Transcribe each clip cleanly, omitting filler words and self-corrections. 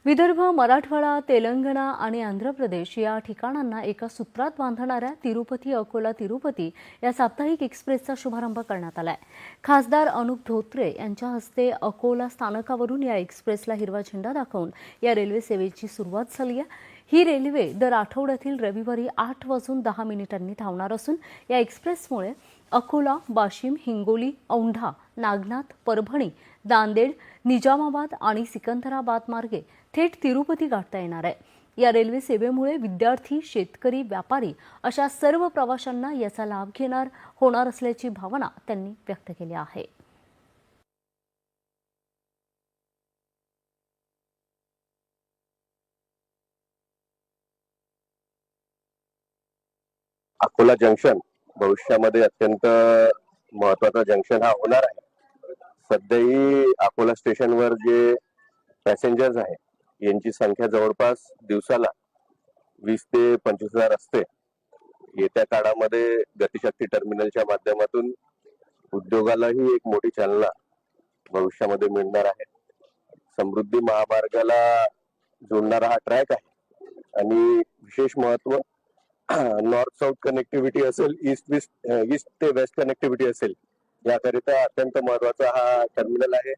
विदर्भ, मराठवाडा, तेलंगणा आणि आंध्र प्रदेश या ठिकाणांना एका सूत्रात बांधणाऱ्या तिरुपती अकोला तिरुपती या साप्ताहिक एक्सप्रेसचा शुभारंभ करण्यात आलाय। खासदार अनुप धोत्रे यांच्या हस्ते अकोला स्थानकावरून या एक्सप्रेसला हिरवा झेंडा दाखवून या रेल्वे सेवेची सुरुवात झाली आहे। ही रेल्वे दर आठवड्यातील रविवारी 8:10 धावणार असून या एक्सप्रेसमुळे अकोला, वाशिम, हिंगोली, औंढा, नागनाथ, परभणी, नांदेड, निजामाबाद आणि सिकंदराबाद मार्गे थेट तिरुपती गाठता येणार आहे। या रेल्वे सेवेमुळे विद्यार्थी, शेतकरी, व्यापारी अशा सर्व प्रवाशांना याचा लाभ होणार असल्याची भावना त्यांनी व्यक्त केली आहे। अकोला जंक्शन भविष्यामध्ये अत्यंत महत्वाचा जंक्शन हा होणार आहे। सध्याही अकोला स्टेशनवर जे पॅसेंजर्स आहे यांची संख्या जवळपास दिवसाला 20 ते 25,000 असते। येत्या काळामध्ये गतिशक्ती टर्मिनलच्या माध्यमातून उद्योगालाही एक मोठी चालना भविष्यामध्ये मिळणार आहे। समृद्धी महामार्गाला जोडणारा हा ट्रॅक आहे आणि विशेष महत्व नॉर्थ साऊथ कनेक्टिव्हिटी असेल, ईस्ट ते वेस्ट कनेक्टिव्हिटी असेल, याकरिता अत्यंत महत्वाचा हा टर्मिनल आहे।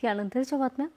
यानंतरच्या बातम्या।